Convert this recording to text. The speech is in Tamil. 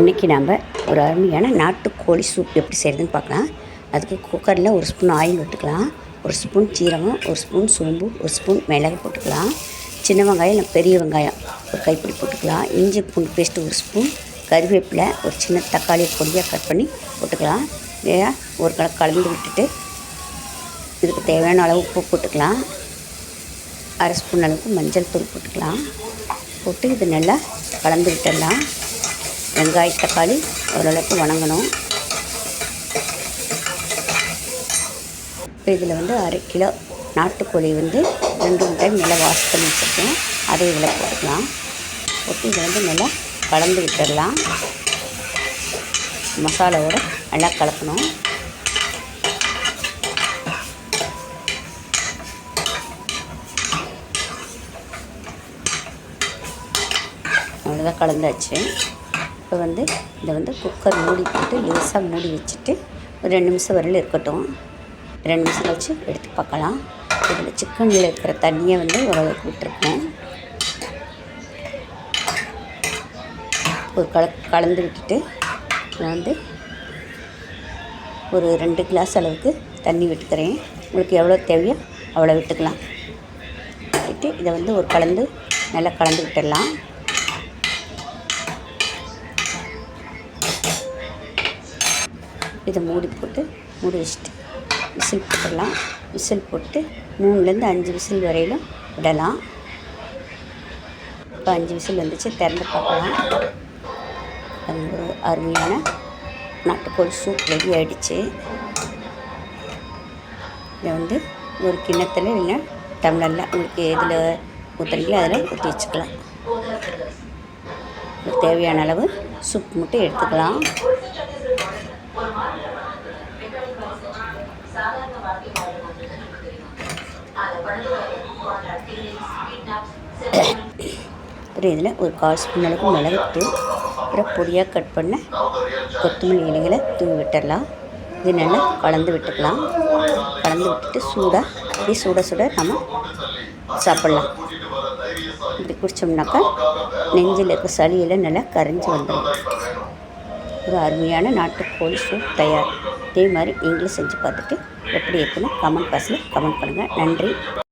இன்றைக்கி நாம் ஒரு அருமையான நாட்டுக்கோழி சூப் எப்படி செய்கிறதுன்னு பார்க்கலாம். அதுக்கு குக்கரில் ஒரு ஸ்பூன் ஆயில் விட்டுக்கலாம், ஒரு ஸ்பூன் சீரகம், ஒரு ஸ்பூன் சோம்பு, ஒரு ஸ்பூன் மிளகு போட்டுக்கலாம். சின்ன வெங்காயம் இல்லை பெரிய வெங்காயம் ஒரு கைப்பிடி போட்டுக்கலாம். இஞ்சி பூண்டு பேஸ்ட்டு ஒரு ஸ்பூன், கறிவேப்பிலை, ஒரு சின்ன தக்காளி பொடியாக கட் பண்ணி போட்டுக்கலாம். இதையா ஒரு கலந்து விட்டுட்டு இதுக்கு தேவையான அளவு உப்பு போட்டுக்கலாம். அரை ஸ்பூன் அளவுக்கு மஞ்சள் தூள் போட்டுக்கலாம். போட்டு இது நல்லா கலந்து விட்டுடலாம். வெங்காய தக்காளி ஓரளவுக்கு வணங்கணும். இப்போ இதில் அரை கிலோ நாட்டுக்கோழி 2 டைம் நல்லா வாஷ் பண்ணி வச்சுருக்கேன். அதை இதில் போட்டுக்கலாம். போட்டு இதை நல்லா கலந்து விட்டுடலாம். மசாலாவோடு நல்லா கலக்கணும். அவ்வளோதான், கலந்தாச்சு. இப்போ இதை குக்கர் மூடி போட்டு லேசாக மூடி வச்சுட்டு ஒரு 2 நிமிஷம் வரையில் இருக்கட்டும். 2 நிமிஷம் கழிச்சு எடுத்து பார்க்கலாம். இதில் சிக்கனில் இருக்கிற தண்ணியை ஓரளவுக்கு விட்டுருக்கோம். ஒரு கலந்து விட்டுட்டு நான் ஒரு 2 கிளாஸ் அளவுக்கு தண்ணி விட்டுக்கிறேன். உங்களுக்கு எவ்வளோ தேவையோ அவ்வளோ விட்டுக்கலாம். விட்டு இதை ஒரு நல்லா கலந்து விட்டுடலாம். இதை மூடி வச்சுட்டு விசில் போட்டுடலாம். விசில் போட்டு 3லேருந்து 5 விசில் வரையிலும் விடலாம். இப்போ 5 விசில் வந்துச்சு, திறந்து பார்க்கலாம். அது ஒரு அருமையான நாட்டுக்கோழி சூப் ரெடி ஆகிடுச்சு. இதை ஒரு கிண்ணத்தில் இல்லை டம்ளரில் உங்களுக்கு எதில் ஊற்றுறீங்களோ அதில் ஊற்றி வச்சுக்கலாம். தேவையான அளவு சூப் மட்டும் எடுத்துக்கலாம். அப்புறம் இதில் ஒரு 1/4 ஸ்பூன் அளவுக்கு மிளகுத்தூள், அப்புறம் பொடியாக கட் பண்ண கொத்தமல்லி இலைகளை தூவி விட்டுடலாம். இது நல்லா கலந்து விட்டுக்கலாம். கலந்து விட்டுட்டு சூடாக சுட நம்ம சாப்பிட்லாம். இப்படி குடித்தோம்னாக்கா நெஞ்சில் இருக்க சளியெல்லாம் நல்லா கரைஞ்சி வந்துடும். ஒரு அருமையான நாட்டுக்கோழி சூப் தயார். இதே மாதிரி நீங்களும் செஞ்சு பார்த்துட்டு எப்படி இருக்குன்னு கமெண்ட் பாக்ஸில் கமெண்ட் பண்ணுங்கள். நன்றி.